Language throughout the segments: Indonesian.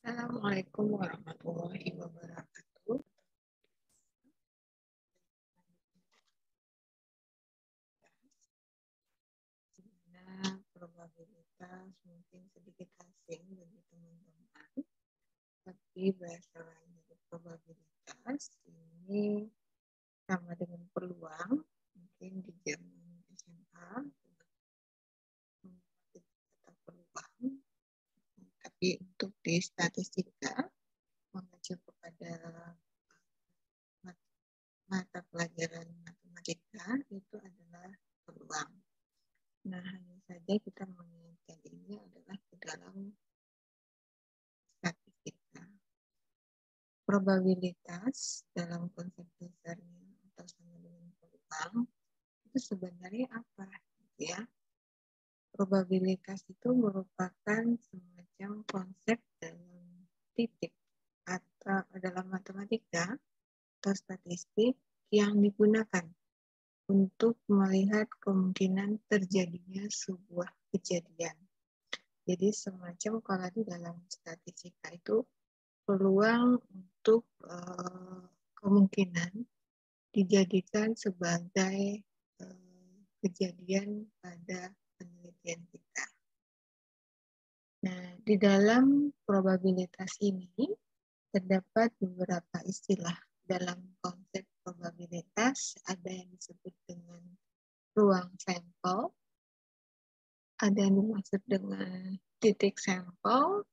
Assalamualaikum warahmatullahi wabarakatuh. Dimana probabilitas mungkin sedikit asing bagi teman-teman, tapi bahasa lain dari probabilitas ini sama dengan peluang. Mungkin di zaman SMA atau peluang, tapi untuk di statistika mengacu kepada mata pelajaran matematika itu adalah peluang. Nah, hanya saja kita mengingatkan ini adalah ke dalam statistika. Probabilitas dalam konsep dasarnya atau sama dengan peluang itu sebenarnya apa? Ya, probabilitas itu merupakan semacam konsep dalam titik atau dalam matematika atau statistik yang digunakan untuk melihat kemungkinan terjadinya sebuah kejadian. Jadi semacam kalau di dalam statistika itu peluang untuk kemungkinan dijadikan sebagai kejadian pada penelitian kita. Nah, di dalam probabilitas ini terdapat beberapa istilah dalam konsep probabilitas. Ada yang disebut dengan ruang sampel, ada yang dimaksud dengan titik sampel,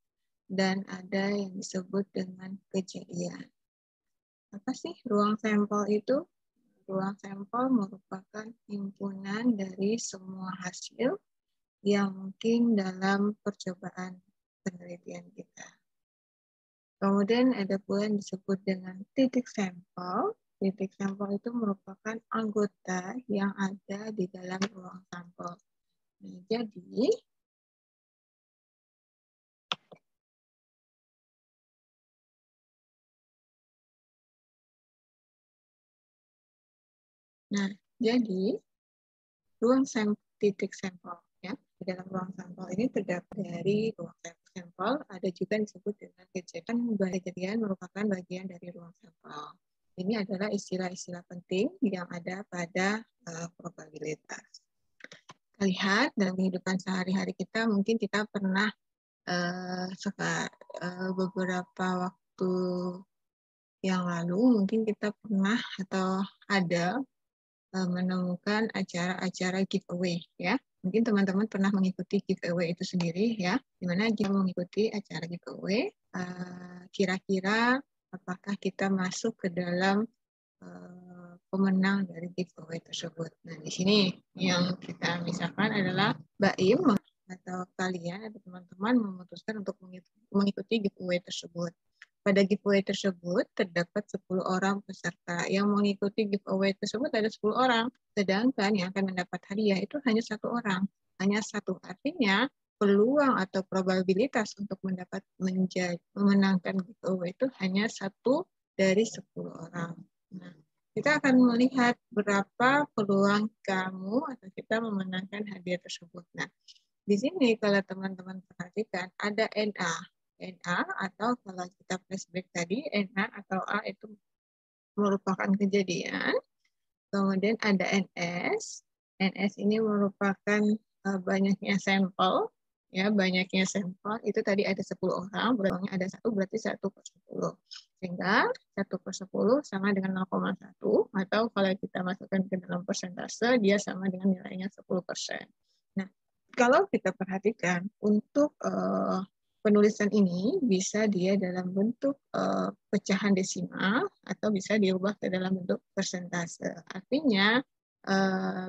dan ada yang disebut dengan kejadian. Apa sih ruang sampel itu? Ruang sampel merupakan himpunan dari semua hasil yang mungkin dalam percobaan penelitian kita. Kemudian ada pula yang disebut dengan titik sampel. Titik sampel itu merupakan anggota yang ada di dalam ruang sampel. Nah, jadi ruang titik sampel ya. Di dalam ruang sampel ini terdapat dari ruang sampel, ada juga yang disebut dengan kejadian merupakan bagian dari ruang sampel. Ini adalah istilah-istilah penting yang ada pada probabilitas. Kita lihat dalam kehidupan sehari-hari kita, mungkin kita pernah beberapa waktu yang lalu, mungkin kita pernah atau ada menemukan acara-acara giveaway ya. Mungkin teman-teman pernah mengikuti giveaway itu sendiri ya. Di mana kita mengikuti acara giveaway, kira-kira apakah kita masuk ke dalam pemenang dari giveaway tersebut. Nah, di sini yang kita misalkan adalah Mbak Im atau kalian atau teman-teman memutuskan untuk mengikuti giveaway tersebut. Pada giveaway tersebut terdapat 10 orang peserta. Yang mengikuti giveaway tersebut ada 10 orang. Sedangkan yang akan mendapat hadiah itu hanya 1 orang. Hanya 1. Artinya peluang atau probabilitas untuk memenangkan giveaway itu hanya 1 dari 10 orang. Nah, kita akan melihat berapa peluang kamu atau kita memenangkan hadiah tersebut. Nah, di sini kalau teman-teman perhatikan ada NA. NA atau kalau kita flashback tadi, NA atau A itu merupakan kejadian. Kemudian ada NS. NS ini merupakan banyaknya sampel. Ya, banyaknya sampel itu tadi ada 10 orang, berarti ada 1 berarti 1 per 10. Sehingga 1 per 10 sama dengan 0,1 atau kalau kita masukkan ke dalam persentase dia sama dengan nilainya 10%. Nah, kalau kita perhatikan untuk penulisan ini bisa dia dalam bentuk pecahan desimal atau bisa diubah ke dalam bentuk persentase. Artinya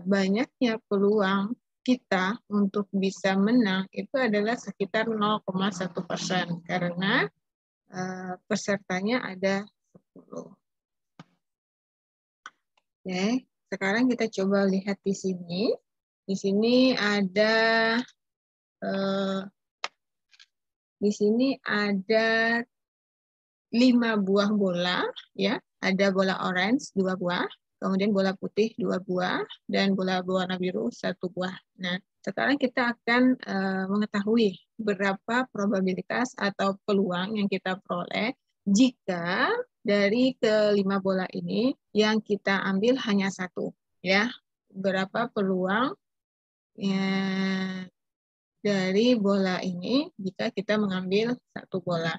banyaknya peluang kita untuk bisa menang itu adalah sekitar 0,1% karena pesertanya ada 10. Oke, sekarang kita coba lihat di sini. Di sini ada 5 buah bola, ya. Ada bola orange 2 buah, kemudian bola putih 2 buah, dan bola warna biru 1 buah. Nah, Sekarang kita akan mengetahui berapa probabilitas atau peluang yang kita peroleh jika dari kelima bola ini yang kita ambil hanya satu, ya. Berapa peluang dari bola ini jika kita mengambil satu bola.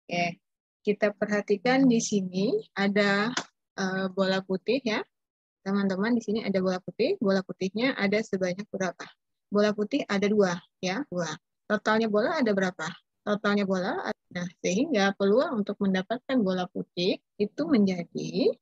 Oke, kita perhatikan di sini ada bola putih ya. Teman-teman, di sini ada bola putih. Bola putihnya ada sebanyak berapa? Bola putih ada dua, ya, dua. Totalnya bola ada berapa? Totalnya bola, nah sehingga peluang untuk mendapatkan bola putih itu menjadi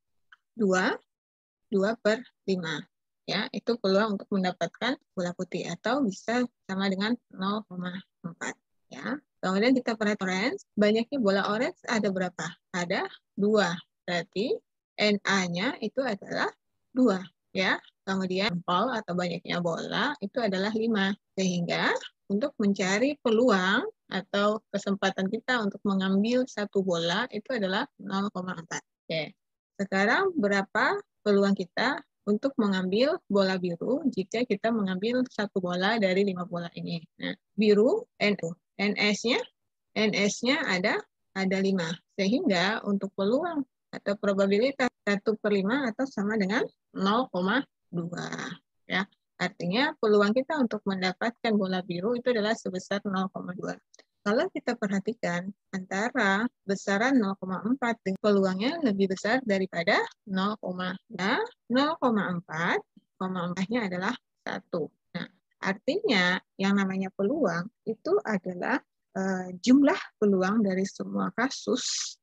2/5. Ya, itu peluang untuk mendapatkan bola putih atau bisa sama dengan 0,4. Ya. Kemudian kita perhatikan orange, banyaknya bola orange ada berapa? Ada 2. Berarti NA-nya itu adalah 2. Ya. Kemudian jempol atau banyaknya bola itu adalah 5. Sehingga untuk mencari peluang atau kesempatan kita untuk mengambil satu bola itu adalah 0,4. Oke. Sekarang berapa peluang kita untuk mengambil bola biru jika kita mengambil satu bola dari 5 bola ini? Nah, biru NS-nya ada 5. Sehingga untuk peluang atau probabilitas 1/5 atau sama dengan 0,2. Ya. Artinya peluang kita untuk mendapatkan bola biru itu adalah sebesar 0,2. Kalau kita perhatikan antara besaran 0,4 dengan peluangnya lebih besar daripada 0,4, 0,4-nya adalah 1. Nah, artinya yang namanya peluang itu adalah jumlah peluang dari semua kasus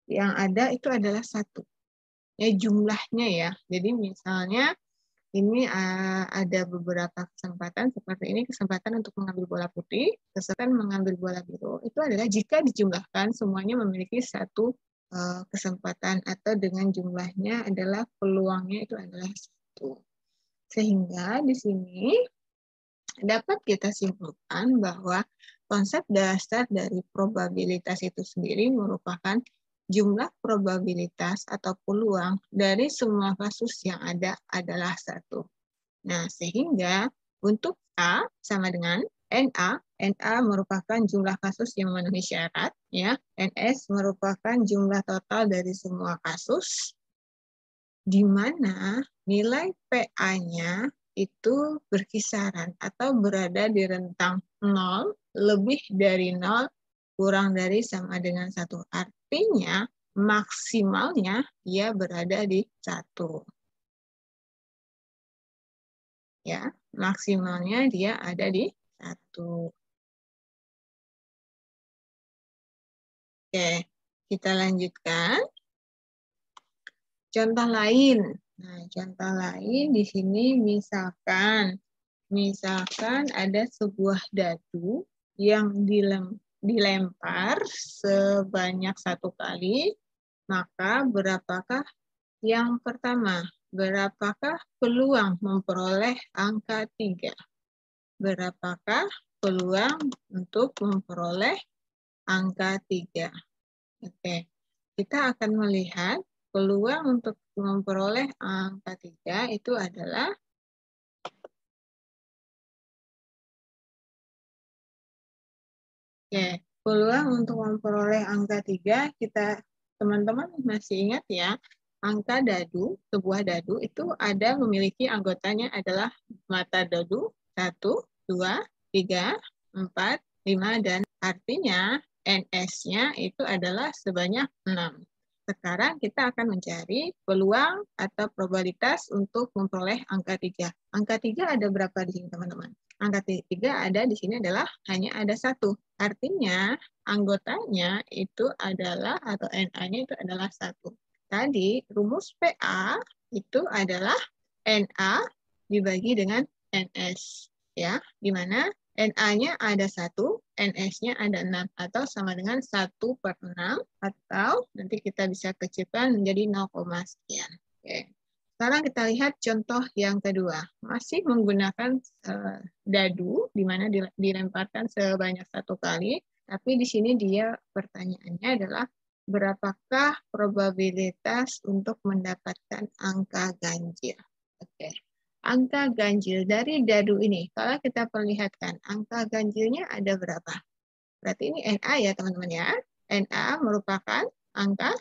yang ada itu adalah 1. Ya, jumlahnya ya. Jadi misalnya ini ada beberapa kesempatan seperti ini, kesempatan untuk mengambil bola putih, kesempatan mengambil bola biru. Itu adalah jika dijumlahkan semuanya memiliki satu kesempatan atau dengan jumlahnya adalah peluangnya itu adalah 1. Sehingga di sini dapat kita simpulkan bahwa konsep dasar dari probabilitas itu sendiri merupakan jumlah probabilitas atau peluang dari semua kasus yang ada adalah 1. Nah, sehingga untuk A sama dengan NA, NA merupakan jumlah kasus yang memenuhi syarat, ya. NS merupakan jumlah total dari semua kasus, di mana nilai PA-nya itu berkisaran atau berada di rentang 0, lebih dari 0, kurang dari sama dengan 1. Artinya maksimalnya dia berada di 1. Ya, maksimalnya dia ada di 1. Oke, kita lanjutkan. Contoh lain. Nah, contoh lain di sini misalkan ada sebuah dadu yang dilempar sebanyak 1 kali, maka berapakah yang pertama? Berapakah peluang memperoleh angka 3? Berapakah peluang untuk memperoleh angka 3? Oke, kita akan melihat peluang untuk memperoleh angka 3 itu adalah peluang untuk memperoleh angka 3 teman-teman masih ingat ya, angka dadu, sebuah dadu itu ada memiliki anggotanya adalah mata dadu 1, 2, 3, 4, 5, dan artinya NS-nya itu adalah sebanyak 6. Sekarang kita akan mencari peluang atau probabilitas untuk memperoleh angka 3. Angka 3 ada berapa di sini, teman-teman? Angka 3 ada di sini adalah hanya ada 1. Artinya anggotanya itu adalah atau NA-nya itu adalah 1. Tadi rumus PA itu adalah NA dibagi dengan NS, ya, di mana NA-nya ada 1, NS-nya ada 6, atau sama dengan 1/6, atau nanti kita bisa kecilkan menjadi 0, sekian. Oke. Sekarang kita lihat contoh yang kedua. Masih menggunakan dadu, di mana dilemparkan sebanyak 1 kali, tapi di sini dia pertanyaannya adalah berapakah probabilitas untuk mendapatkan angka ganjil. Oke. angka ganjil dari dadu ini. Kalau kita perlihatkan, angka ganjilnya ada berapa? Berarti ini NA ya teman-teman ya. NA merupakan angka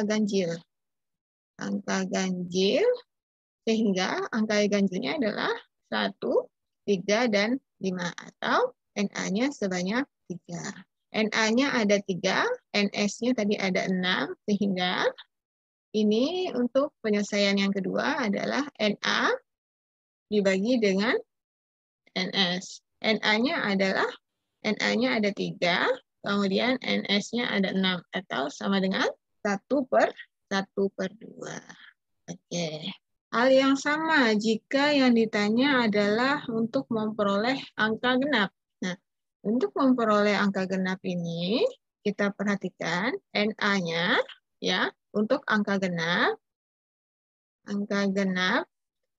ganjil. Angka ganjil, sehingga angka ganjilnya adalah 1, 3, dan 5. Atau NA-nya sebanyak 3. NA-nya ada 3, NS-nya tadi ada 6, sehingga ini untuk penyelesaian yang kedua adalah NA dibagi dengan NS. NA-nya ada 3, kemudian NS-nya ada 6, atau sama dengan 1/2. Oke. Hal yang sama jika yang ditanya adalah untuk memperoleh angka genap. Nah, untuk memperoleh angka genap ini, kita perhatikan NA-nya ya, untuk angka genap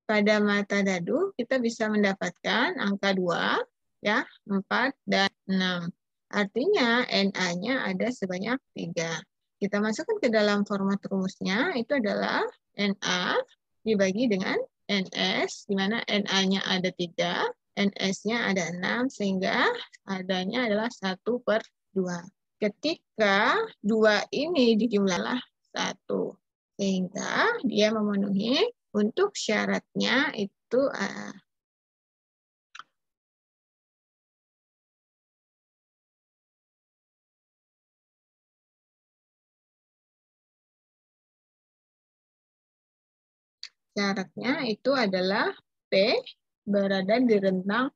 pada mata dadu kita bisa mendapatkan angka 2, ya, 4, dan 6. Artinya NA-nya ada sebanyak 3. Kita masukkan ke dalam format rumusnya, itu adalah NA dibagi dengan NS, di mana NA-nya ada 3, NS-nya ada 6, sehingga adanya adalah 1/2. Ketika 2 ini dijumlahlah 1, sehingga dia memenuhi untuk syaratnya itu adalah P berada di rentang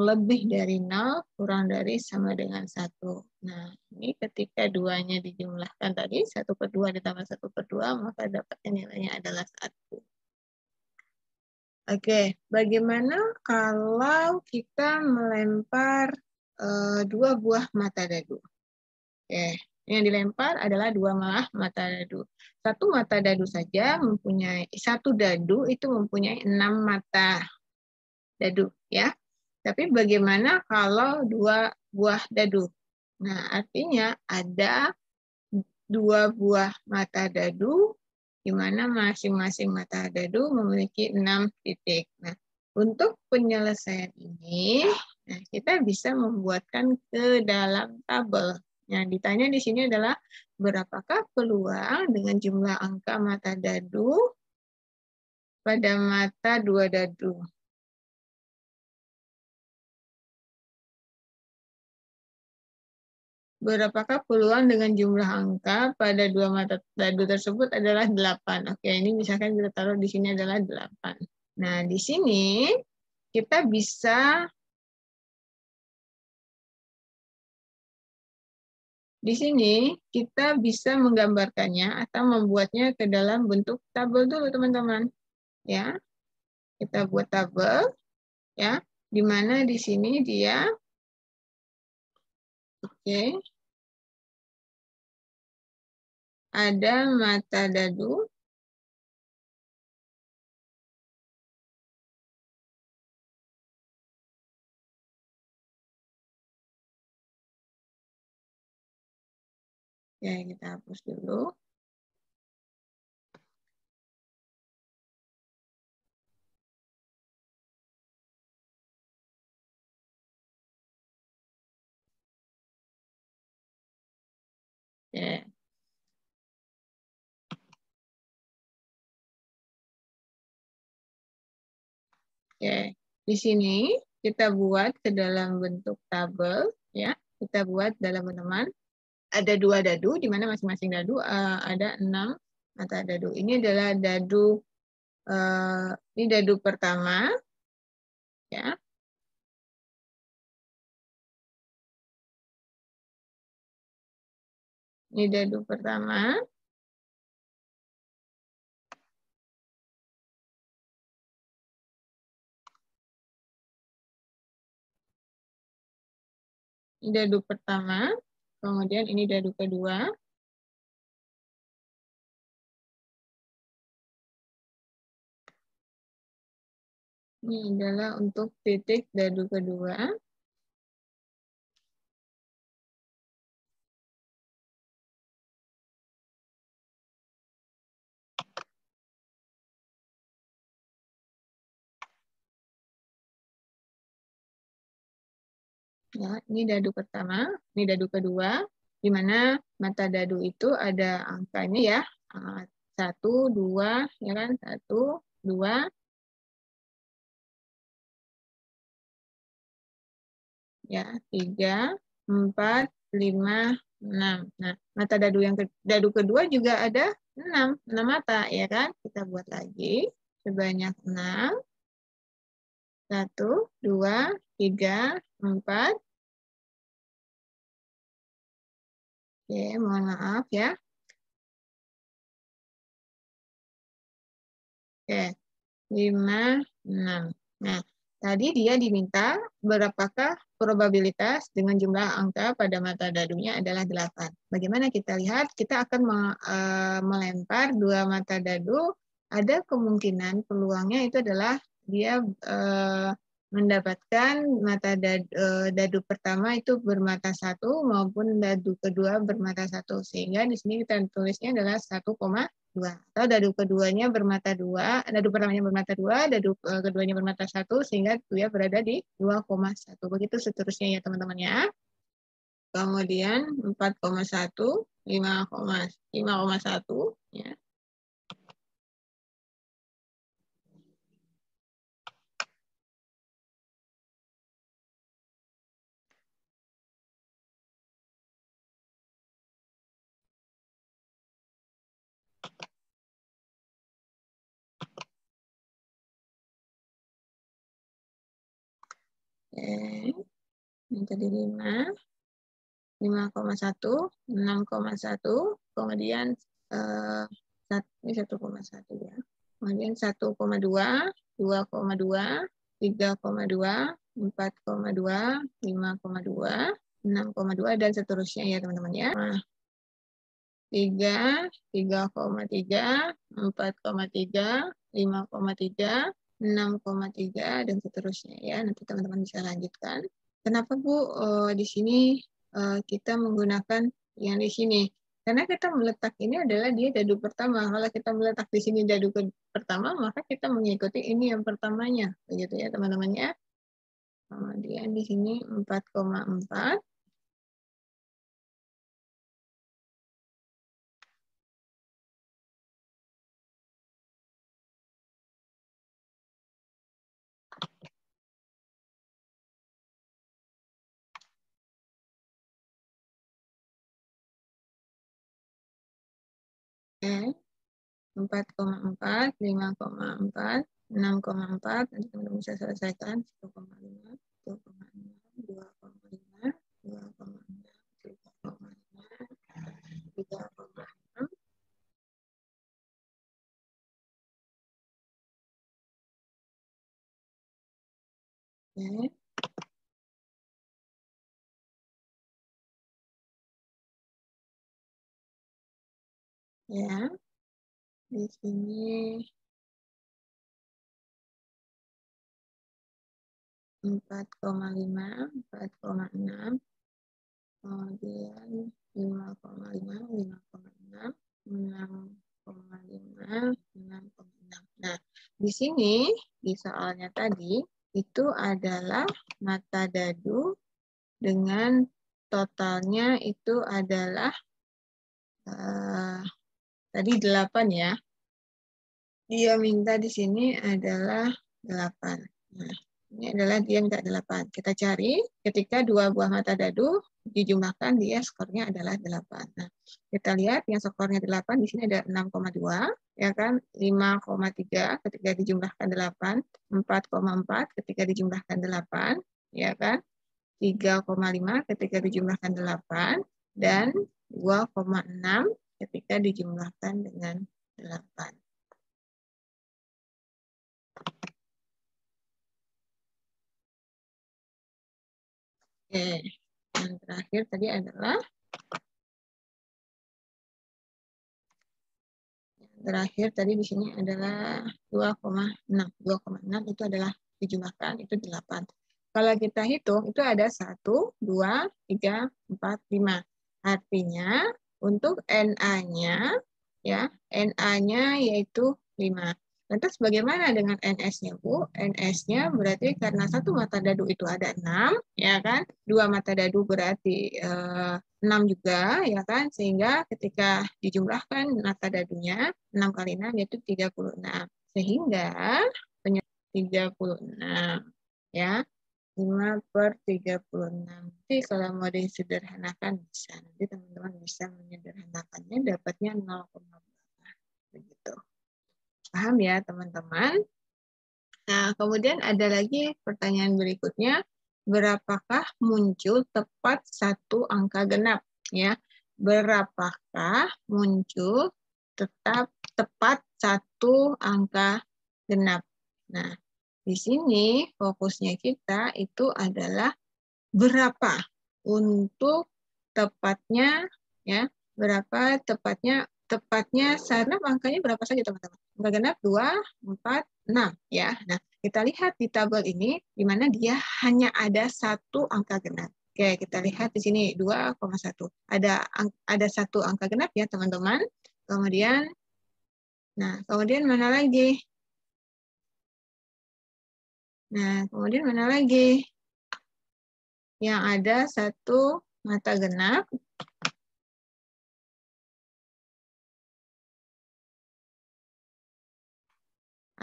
lebih dari 0, kurang dari, sama dengan 1. Nah, ini ketika duanya dijumlahkan tadi, 1/2 ditambah 1/2, maka dapatnya nilainya adalah 1. Oke, bagaimana kalau kita melempar 2 buah mata dadu? Oke, yang dilempar adalah 2 mata dadu. Satu dadu itu mempunyai 6 mata dadu, ya. Tapi bagaimana kalau 2 buah dadu? Nah, artinya ada 2 buah mata dadu, di mana masing-masing mata dadu memiliki 6 titik. Nah, untuk penyelesaian ini, nah, kita bisa membuatkan ke dalam tabel. Yang ditanya di sini adalah berapakah peluang dengan jumlah angka mata dadu pada mata 2 dadu. Berapakah peluang dengan jumlah angka pada 2 mata dadu tersebut adalah 8. Oke, ini misalkan kita taruh di sini adalah 8. Nah, di sini kita bisa menggambarkannya atau membuatnya ke dalam bentuk tabel dulu, teman-teman. Ya, kita buat tabel, ya, di mana di sini dia, oke, ada mata dadu, ya, kita hapus dulu. Ya. Oke, di sini kita buat ke dalam bentuk tabel, ya. Kita buat dalam teman. Ada 2 dadu, di mana masing-masing dadu ada 6 mata dadu. Ini adalah dadu, ini dadu pertama, ya. Ini dadu pertama. Ini dadu pertama, kemudian ini dadu kedua. Ini adalah untuk titik dadu kedua. Ya, ini dadu pertama, ini dadu kedua, di mana mata dadu itu ada angkanya ya, 1, 2, ya kan, 1, 2, ya, 3, 4, 5, 6. Nah, mata dadu yang dadu kedua juga ada 6 mata, ya kan? Kita buat lagi sebanyak 6. 1, 2, 3, 4. Oke, mohon maaf ya. Oke, 5, 6. Nah, tadi dia diminta berapakah probabilitas dengan jumlah angka pada mata dadunya adalah 8. Bagaimana kita lihat? Kita akan melempar dua mata dadu. Ada kemungkinan peluangnya itu adalah dia mendapatkan mata dadu pertama itu bermata 1 maupun dadu kedua bermata 1. Sehingga di sini kita tulisnya adalah 1,2. Atau dadu keduanya bermata 2, dadu pertamanya bermata 2, dadu keduanya bermata 1, sehingga dia berada di 2,1. Begitu seterusnya ya teman-teman ya. Kemudian 4,1, 5,1 ya. Oke, yang tadi 5, 5,1, 6,1, kemudian ini 1,1 ya. Kemudian 1,2, 2,2, 3,2, 4,2, 5,2, 6,2 dan seterusnya ya teman-teman ya. 3, 3,3, 4,3, 5,3, 6,3 dan seterusnya ya. Nanti teman-teman bisa lanjutkan. Kenapa Bu di sini kita menggunakan yang di sini? Karena kita meletak ini adalah dia dadu pertama. Kalau kita meletak di sini dadu pertama, maka kita mengikuti ini yang pertamanya. Begitu ya teman-teman ya. Kemudian di sini 4,4. Oke. 4,4, 5,4, 6,4, nanti teman-teman bisa selesaikan 1,5, 2,6, 2,5, 2,6, 3,5, 3,6. Oke. Ya, di sini 4,5, 4,6, kemudian 5,5, 5,6, 6,5, 6,6. Nah, di sini di soalnya tadi itu adalah mata dadu dengan totalnya itu adalah tadi 8 ya. Dia minta di sini adalah 8. Nah, ini adalah dia minta 8. Kita cari ketika dua buah mata dadu dijumlahkan dia skornya adalah 8. Nah, kita lihat yang skornya 8 di sini ada 6,2 ya kan, 5,3 ketika dijumlahkan 8, 4,4 ketika dijumlahkan 8 ya kan, 3,5 ketika dijumlahkan 8 dan 2,6 ketika dijumlahkan dengan 8. Oke, yang terakhir tadi adalah di sini adalah 2,6. 2,6 itu adalah dijumlahkan itu 8. Kalau kita hitung itu ada 1, 2, 3, 4, 5. Artinya untuk NA-nya ya, NA-nya yaitu 5. Lantas bagaimana dengan NS-nya, Bu? NS-nya berarti karena satu mata dadu itu ada 6, ya kan? Dua mata dadu berarti 6 juga, ya kan? Sehingga ketika dijumlahkan mata dadunya, 6 kali 6 yaitu 36. Sehingga 36, ya. 5/36. Jadi kalau mau disederhanakan bisa. Nanti teman-teman bisa menyederhanakannya, dapatnya 0,5. Begitu. Paham ya teman-teman? Nah, kemudian ada lagi pertanyaan berikutnya, berapakah muncul tepat satu angka genap? Ya, berapakah muncul tepat satu angka genap? Nah, di sini fokusnya kita itu adalah berapa untuk tepatnya, ya, berapa tepatnya sarana angkanya berapa saja teman-teman? Angka genap 2, 4, 6 ya. Nah, kita lihat di tabel ini di mana dia hanya ada satu angka genap. Oke, kita lihat di sini 2,1. Ada satu angka genap ya, teman-teman. Kemudian mana lagi? Nah, kemudian mana lagi? Yang ada satu mata genap.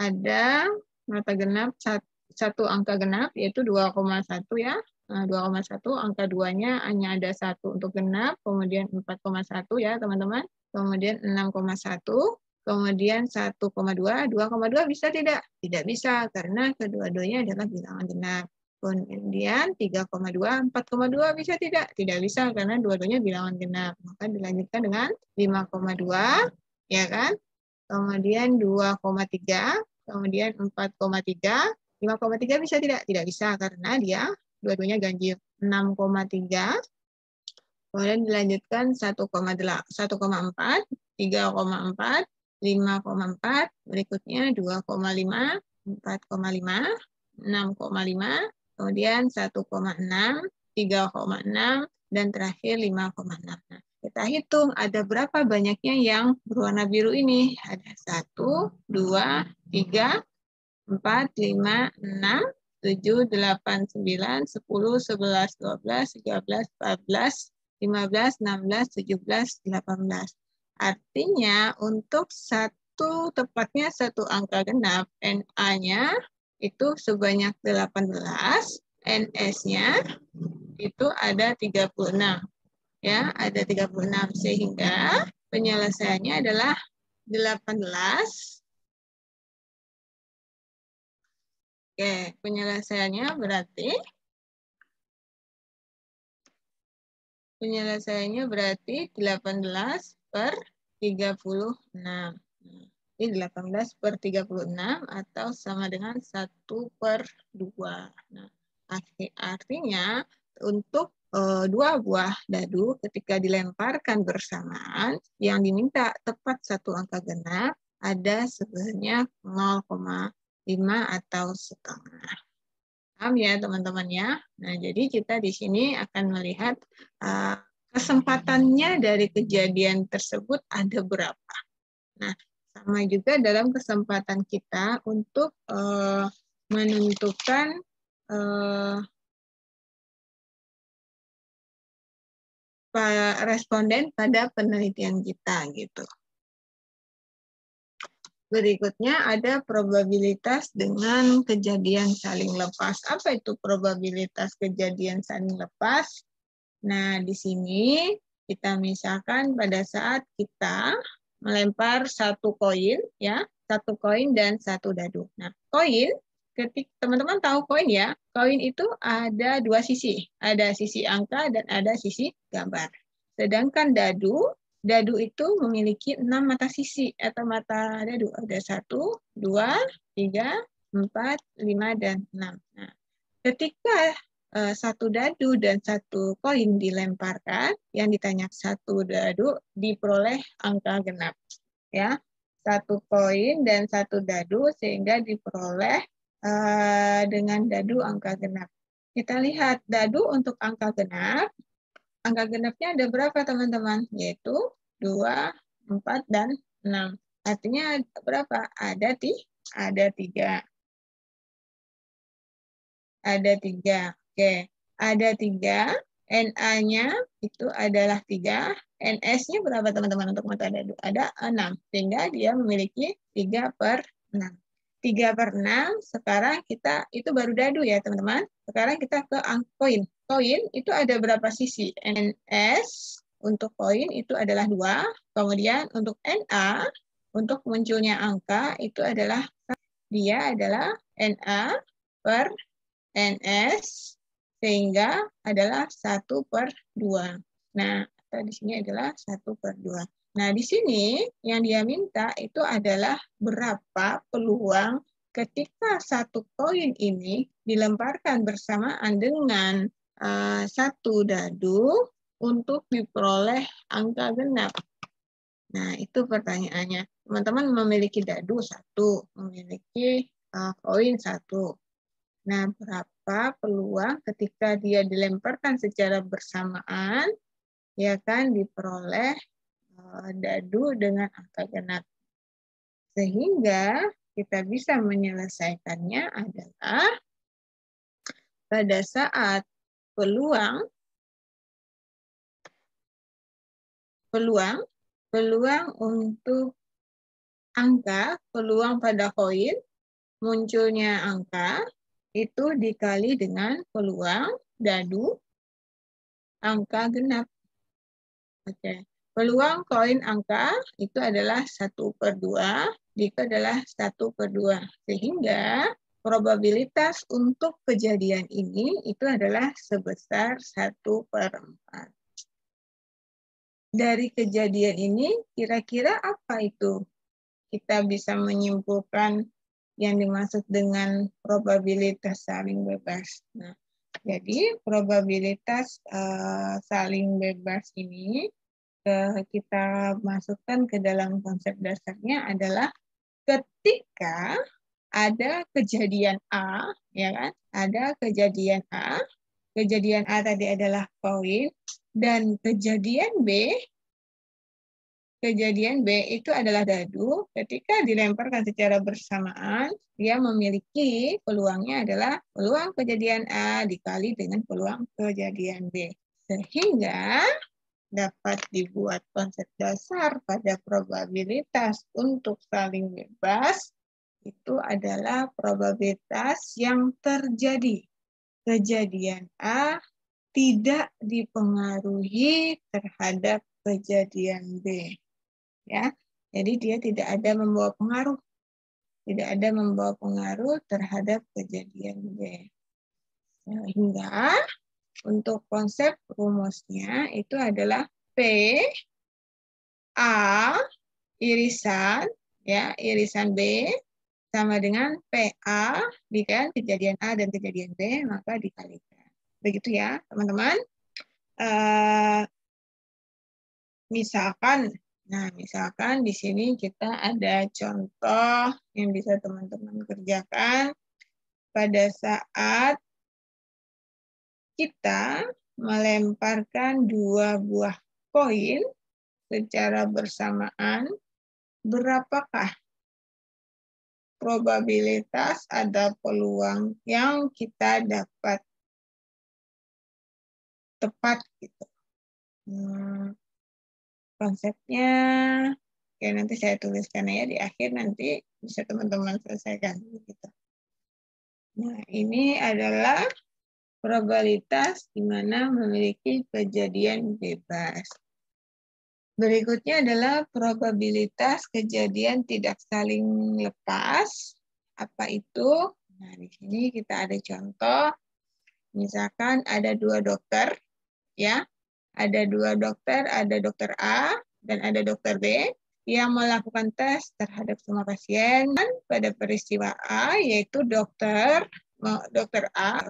Ada mata genap satu angka genap yaitu 2,1 ya. Nah, 2,1 angka 2-nya hanya ada satu untuk genap, kemudian 4,1 ya teman-teman. Kemudian 6,1, kemudian 1,2, 2,2 bisa tidak? Tidak bisa karena kedua-duanya adalah bilangan genap. Kemudian 3,2, 4,2 bisa tidak? Tidak bisa karena dua-duanya bilangan genap. Maka dilanjutkan dengan 5,2 ya kan? Kemudian 2,3, kemudian 4,3, 5,3 bisa tidak? Tidak bisa karena dia dua-duanya ganjil. 6,3, kemudian dilanjutkan 1,4, 3,4, 5,4, berikutnya 2,5, 4,5, 6,5, kemudian 1,6, 3,6, dan terakhir 5,6. Nah, kita hitung ada berapa banyaknya yang berwarna biru ini. Ada 1, 2, 3, 4, 5, 6, 7, 8, 9, 10, 11, 12, 13, 14, 15, 16, 17, 18. Artinya untuk tepatnya satu angka genap, NA-nya itu sebanyak 18, NS-nya itu ada 36. Ya, ada 36 sehingga penyelesaiannya adalah 18. Oke, penyelesaiannya berarti 18/36. Jadi 18/36 atau sama dengan 1/2. Nah, artinya untuk dua buah dadu ketika dilemparkan bersamaan, yang diminta tepat satu angka genap ada sebenarnya 0,5 atau setengah. Paham ya teman-teman ya? Nah, jadi kita di sini akan melihat kesempatannya dari kejadian tersebut ada berapa. Nah, sama juga dalam kesempatan kita untuk menentukan responden pada penelitian kita gitu. Berikutnya ada probabilitas dengan kejadian saling lepas. Apa itu probabilitas kejadian saling lepas? Nah, di sini kita misalkan pada saat kita melempar satu koin, ya, satu koin dan satu dadu. Nah, koin, ketika teman-teman tahu koin ya, koin itu ada dua sisi, ada sisi angka dan ada sisi gambar. Sedangkan dadu itu memiliki 6 mata sisi atau mata dadu. Ada 1, 2, 3, 4, 5, dan 6. Nah, ketika satu dadu dan satu koin dilemparkan, yang ditanya satu dadu diperoleh angka genap. Ya, satu koin dan satu dadu sehingga diperoleh dengan dadu angka genap. Kita lihat dadu untuk angka genapnya ada berapa teman-teman? Yaitu 2, 4, dan 6. Artinya berapa? Ada Ada 3. Ada 3. Oke. Ada 3. NA-nya itu adalah 3. NS-nya berapa teman-teman untuk mata dadu? Ada 6. Sehingga dia memiliki 3/6. 3/6, sekarang kita, itu baru dadu ya teman-teman. Sekarang kita ke koin. Koin itu ada berapa sisi? NS untuk koin itu adalah 2. Kemudian untuk NA, untuk munculnya angka itu adalah, dia adalah NA per NS, sehingga adalah 1/2. Nah, di sini adalah 1/2. Nah, di sini yang dia minta itu adalah berapa peluang ketika satu koin ini dilemparkan bersamaan dengan satu dadu untuk diperoleh angka genap. Nah, itu pertanyaannya. Teman-teman memiliki dadu 1, memiliki koin 1. Nah, berapa peluang ketika dia dilemparkan secara bersamaan, ya kan, diperoleh dadu dengan angka genap. Sehingga kita bisa menyelesaikannya adalah pada saat peluang untuk angka, peluang pada koin, munculnya angka, itu dikali dengan peluang dadu angka genap. Oke. Peluang koin angka itu adalah 1/2, jika adalah 1/2. Sehingga probabilitas untuk kejadian ini itu adalah sebesar 1/4. Dari kejadian ini, kira-kira apa itu? Kita bisa menyimpulkan yang dimaksud dengan probabilitas saling bebas. Nah, jadi probabilitas saling bebas ini kita masukkan ke dalam konsep dasarnya adalah ketika ada kejadian A, ya kan? Ada kejadian A tadi adalah koin, dan kejadian B itu adalah dadu. Ketika dilemparkan secara bersamaan, dia memiliki peluangnya adalah peluang kejadian A dikali dengan peluang kejadian B. Sehingga dapat dibuat konsep dasar pada probabilitas untuk saling bebas, itu adalah probabilitas yang terjadi kejadian A tidak dipengaruhi terhadap kejadian B. Ya, jadi dia tidak ada membawa pengaruh terhadap kejadian B. Sehingga untuk konsep rumusnya itu adalah P A irisan B sama dengan PA dikali kejadian A dan kejadian B, maka dikalikan. Begitu ya, teman-teman. Misalkan di sini kita ada contoh yang bisa teman-teman kerjakan pada saat kita melemparkan 2 buah koin secara bersamaan, berapakah probabilitas ada peluang yang kita dapat tepat gitu. Konsepnya, oke, nanti saya tuliskan ya di akhir, nanti bisa teman-teman selesaikan. Gitu. Nah, ini adalah probabilitas di mana memiliki kejadian bebas. Berikutnya adalah probabilitas kejadian tidak saling lepas. Apa itu? Nah, di sini kita ada contoh. Misalkan ada 2 dokter, ya. Ada 2 dokter, ada dokter A dan ada dokter B yang melakukan tes terhadap semua pasien pada peristiwa A, yaitu dokter A,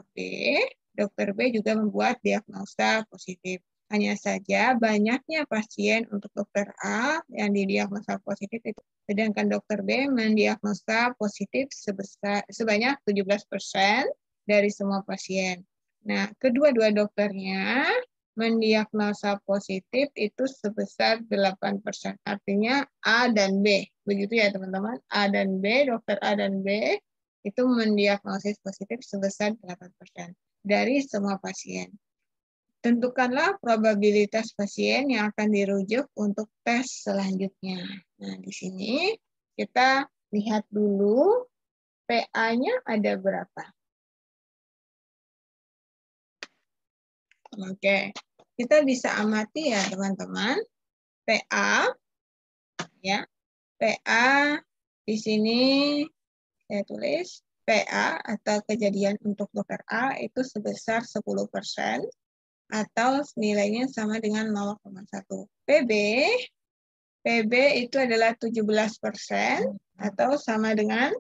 dokter B juga membuat diagnosa positif. Hanya saja banyaknya pasien untuk dokter A yang didiagnosa positif itu, sedangkan dokter B mendiagnosa positif sebanyak 17% dari semua pasien. Nah, kedua-dua dokternya mendiagnosa positif itu sebesar 8%. Artinya A dan B. Begitu ya teman-teman. A dan B, dokter A dan B itu mendiagnosis positif sebesar 8% dari semua pasien. Tentukanlah probabilitas pasien yang akan dirujuk untuk tes selanjutnya. Nah, di sini kita lihat dulu PA-nya ada berapa. Oke, kita bisa amati ya teman-teman. PA, ya, PA di sini saya tulis PA atau kejadian untuk dokter A itu sebesar 10% atau nilainya sama dengan 0,1. PB itu adalah 17% atau sama dengan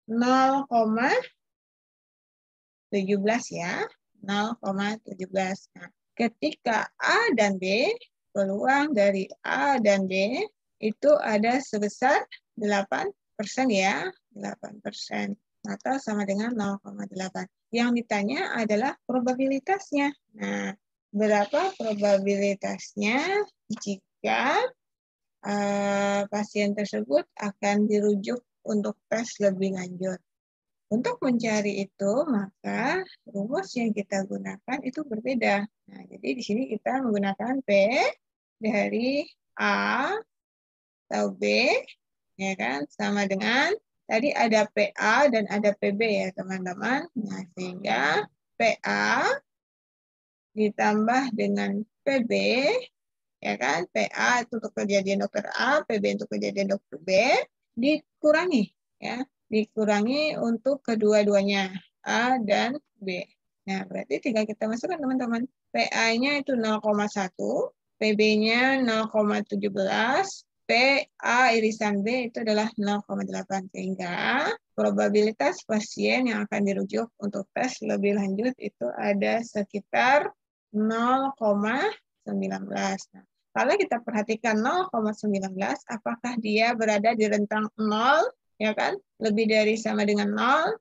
0,17 ya. 0,17. Nah, ketika A dan B, peluang dari A dan B itu ada sebesar 8% ya, 8% atau sama dengan 0,8. Yang ditanya adalah probabilitasnya. Nah, berapa probabilitasnya jika pasien tersebut akan dirujuk untuk tes lebih lanjut? Untuk mencari itu, maka rumus yang kita gunakan itu berbeda. Nah, jadi di sini kita menggunakan P dari A atau B, ya kan, sama dengan tadi ada PA dan ada PB ya teman-teman. Nah, sehingga PA ditambah dengan PB, ya kan, PA itu untuk kejadian dokter A, PB untuk kejadian dokter B, dikurangi, ya. Dikurangi untuk kedua-duanya, A dan B. Nah, berarti tinggal kita masukkan teman-teman. PA-nya itu 0,1, PB-nya 0,17, PA irisan B itu adalah 0,8. Sehingga probabilitas pasien yang akan dirujuk untuk tes lebih lanjut itu ada sekitar 0,19. Nah, kalau kita perhatikan 0,19, apakah dia berada di rentang 0, ya kan? Lebih dari sama dengan 0,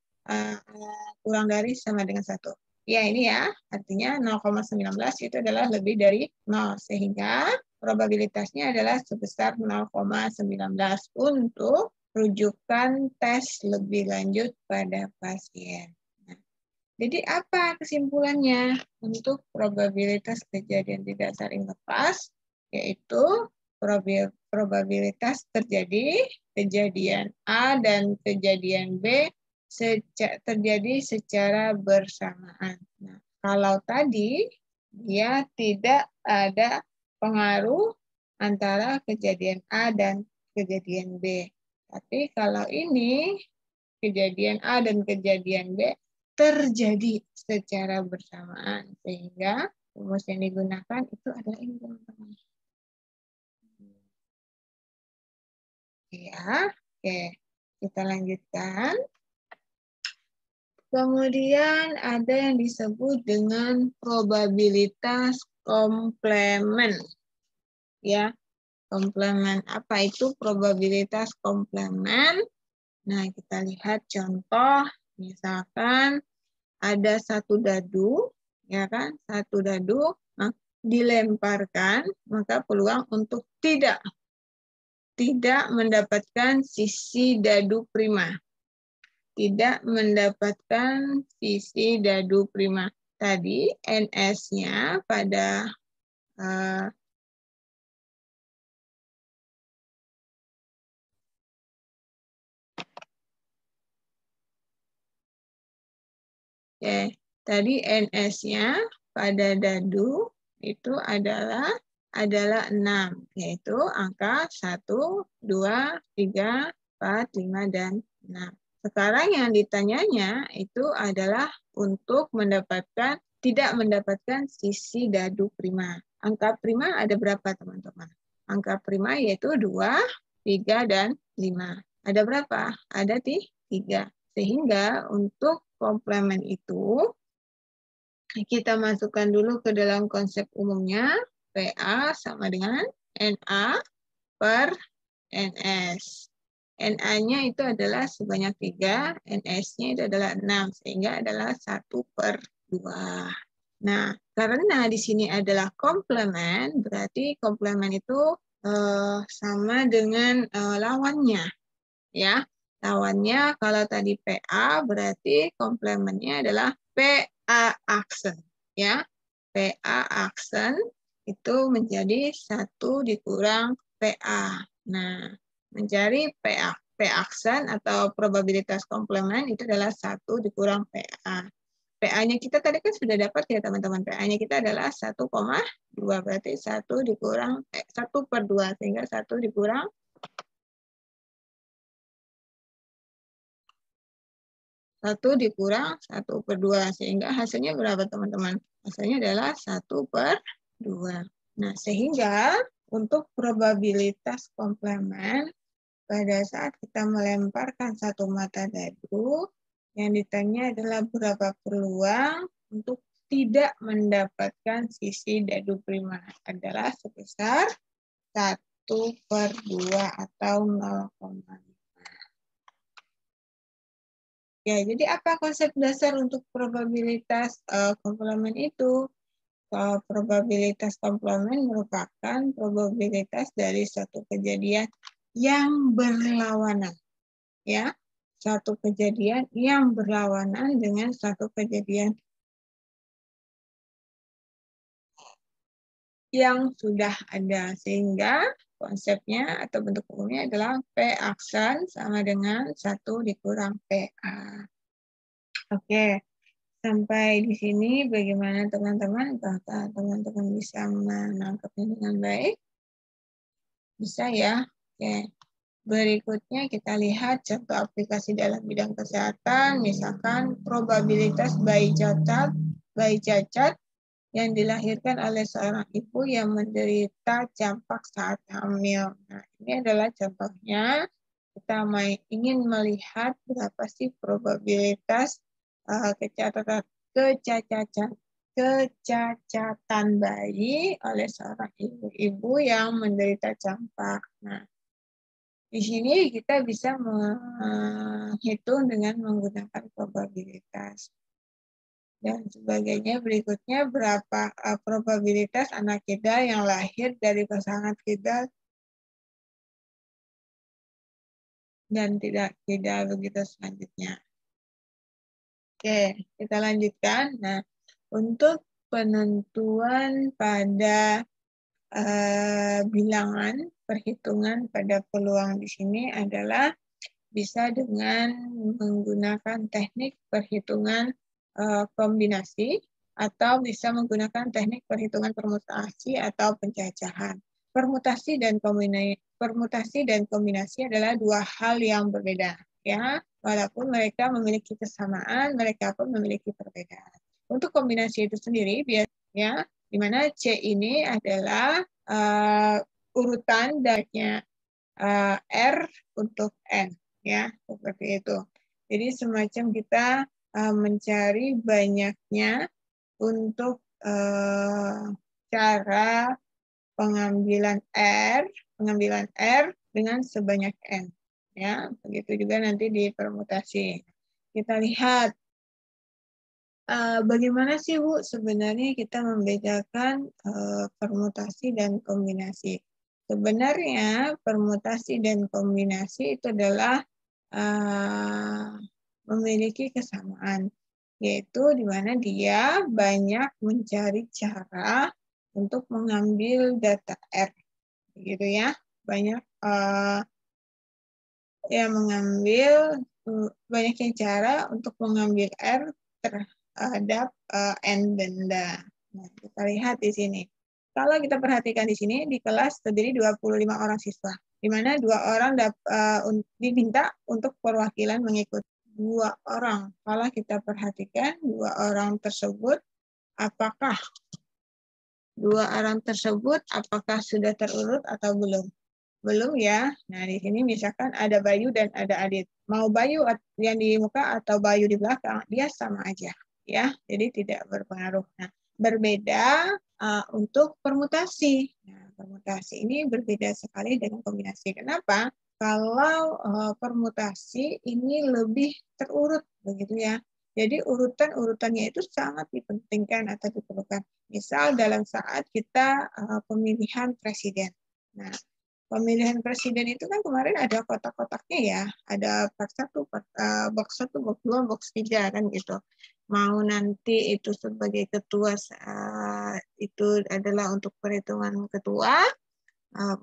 kurang dari sama dengan 1. Ya, ini ya, artinya 0,19 itu adalah lebih dari 0. Sehingga probabilitasnya adalah sebesar 0,19 untuk rujukan tes lebih lanjut pada pasien. Jadi apa kesimpulannya untuk probabilitas kejadian tidak saling lepas? Yaitu probabilitas terjadi kejadian A dan kejadian B terjadi secara bersamaan. Nah, kalau tadi dia tidak ada pengaruh antara kejadian A dan kejadian B. Tapi kalau ini kejadian A dan kejadian B terjadi secara bersamaan, sehingga rumus yang digunakan itu adalah ini teman-teman. Ya, oke, kita lanjutkan. Kemudian ada yang disebut dengan probabilitas komplement. Ya, komplement. Apa itu probabilitas komplement? Nah, kita lihat contoh, misalkan ada satu dadu, ya kan? Satu dadu dilemparkan, maka peluang untuk tidak mendapatkan sisi dadu prima. Tidak mendapatkan sisi dadu prima. Tadi NS-nya pada tadi NS-nya pada dadu itu adalah 6, yaitu angka 1, 2, 3, 4, 5, dan 6. Sekarang yang ditanyanya itu adalah untuk tidak mendapatkan sisi dadu prima. Angka prima ada berapa teman-teman? Angka prima yaitu 2, 3, dan 5. Ada berapa? Ada 3. Sehingga untuk komplement itu kita masukkan dulu ke dalam konsep umumnya. PA sama dengan NA per NS. NA-nya itu adalah sebanyak 3, NS-nya itu adalah 6, sehingga adalah 1/2. Nah, karena di sini adalah komplement, berarti komplement itu sama dengan lawannya, ya. Lawannya kalau tadi PA berarti komplementnya adalah PA aksen, ya. PA aksen itu menjadi 1 dikurang PA. Nah, mencari PA aksen atau probabilitas komplement itu adalah 1 dikurang PA. PA-nya kita tadi kan sudah dapat ya teman-teman. PA-nya kita adalah 1,2. Berarti 1 dikurang 1/2. Sehingga 1 dikurang 1/2. Sehingga hasilnya berapa teman-teman? Hasilnya adalah 1/2. Nah, sehingga untuk probabilitas komplement pada saat kita melemparkan satu mata dadu, yang ditanya adalah berapa peluang untuk tidak mendapatkan sisi dadu prima adalah sebesar 1/2 atau 0,5. Ya, jadi apa konsep dasar untuk probabilitas komplement itu? Probabilitas komplement merupakan probabilitas dari satu kejadian yang berlawanan, ya, satu kejadian yang berlawanan dengan satu kejadian yang sudah ada, sehingga konsepnya atau bentuk umumnya adalah P aksen sama dengan 1 dikurang PA. Oke, sampai di sini bagaimana teman-teman? Apakah teman-teman bisa menangkapnya dengan baik? Bisa ya? Oke. Berikutnya kita lihat contoh aplikasi dalam bidang kesehatan, misalkan probabilitas bayi cacat yang dilahirkan oleh seorang ibu yang menderita campak saat hamil. Nah, ini adalah contohnya. Kita ingin melihat berapa sih probabilitas kecacatan bayi oleh seorang ibu-ibu yang menderita campak. Nah, di sini kita bisa menghitung dengan menggunakan probabilitas. Dan sebagainya berikutnya berapa probabilitas anak kita yang lahir dari pasangan kita dan tidak begitu selanjutnya. Oke, kita lanjutkan. Nah, untuk penentuan pada bilangan perhitungan pada peluang di sini adalah bisa dengan menggunakan teknik perhitungan kombinasi atau bisa menggunakan teknik perhitungan permutasi atau pencacahan. Permutasi dan kombinasi adalah dua hal yang berbeda, ya. Walaupun mereka memiliki kesamaan, mereka pun memiliki perbedaan. Untuk kombinasi itu sendiri biasanya di mana C ini adalah urutan dari R untuk N, ya, seperti itu. Jadi semacam kita mencari banyaknya untuk cara pengambilan R dengan sebanyak N, ya. Begitu juga nanti di permutasi. Kita lihat bagaimana sih Bu sebenarnya kita membedakan permutasi dan kombinasi. Sebenarnya permutasi dan kombinasi itu adalah memiliki kesamaan, yaitu di mana dia banyak mencari cara untuk mengambil data R, gitu ya. Banyak banyak cara untuk mengambil R terhadap N benda. Nah, kita lihat di sini. Kalau kita perhatikan di sini, di kelas terdiri 25 orang siswa, di mana 2 orang diminta untuk perwakilan mengikuti 2 orang. Kalau kita perhatikan 2 orang tersebut, apakah 2 orang tersebut sudah terurut atau belum? Belum ya. Nah, di sini misalkan ada Bayu dan ada Adit. Mau Bayu yang di muka atau Bayu di belakang, dia sama aja, ya. Jadi tidak berpengaruh. Nah, berbeda untuk permutasi. Nah, permutasi ini berbeda sekali dengan kombinasi. Kenapa? Kalau permutasi ini lebih terurut, begitu ya. Jadi urutan-urutannya itu sangat dipentingkan atau diperlukan. Misal dalam saat kita pemilihan presiden. Nah, pemilihan presiden itu kan kemarin ada kotak-kotaknya ya, ada box 1, box 1, box 2, box 3 kan gitu. Mau nanti itu sebagai ketua itu adalah untuk perhitungan ketua,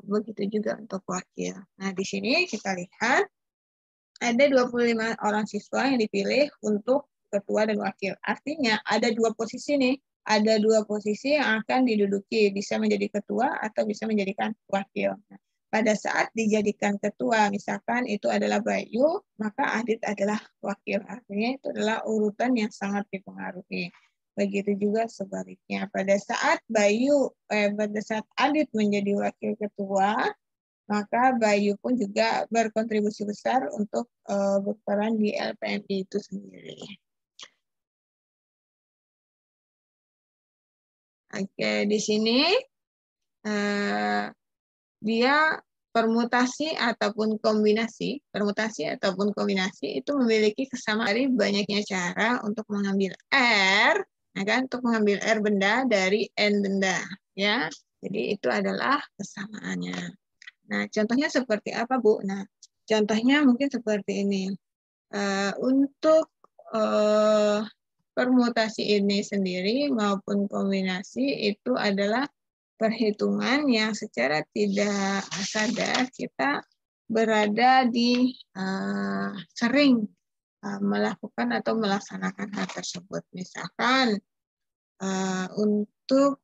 begitu juga untuk wakil. Nah, di sini kita lihat ada 25 orang siswa yang dipilih untuk ketua dan wakil. Artinya ada dua posisi nih. Ada dua posisi yang akan diduduki, bisa menjadi ketua atau bisa menjadikan wakil. Nah, pada saat dijadikan ketua, misalkan itu adalah Bayu, maka Adit adalah wakil. Artinya itu adalah urutan yang sangat dipengaruhi. Begitu juga sebaliknya. Pada saat Adit menjadi wakil ketua, maka Bayu pun juga berkontribusi besar untuk berperan di LPMI itu sendiri. Oke, di sini dia permutasi ataupun kombinasi itu memiliki kesamaan dari banyaknya cara untuk mengambil R, ya kan? Untuk mengambil R benda dari N benda, ya. Jadi itu adalah kesamaannya. Nah, contohnya seperti apa, Bu? Nah, contohnya mungkin seperti ini. Untuk permutasi ini sendiri maupun kombinasi itu adalah perhitungan yang secara tidak sadar kita berada di sering melakukan atau melaksanakan hal tersebut. Misalkan untuk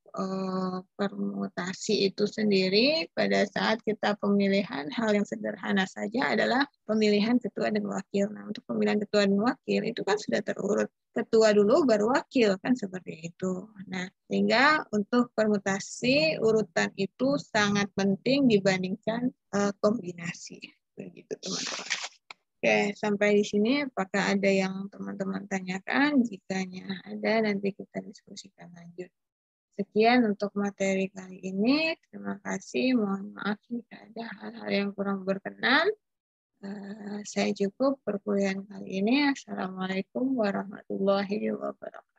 permutasi itu sendiri pada saat kita pemilihan hal yang sederhana saja adalah pemilihan ketua dan wakil. Nah, untuk pemilihan ketua dan wakil itu kan sudah terurut. Ketua dulu baru wakil kan seperti itu. Nah, sehingga untuk permutasi urutan itu sangat penting dibandingkan kombinasi. Begitu teman-teman. Oke, sampai di sini apakah ada yang teman-teman tanyakan? Jikanya ada, nanti kita diskusikan lanjut. Sekian untuk materi kali ini. Terima kasih. Mohon maaf jika ada hal-hal yang kurang berkenan. Saya cukup perkuliahan kali ini. Assalamualaikum warahmatullahi wabarakatuh.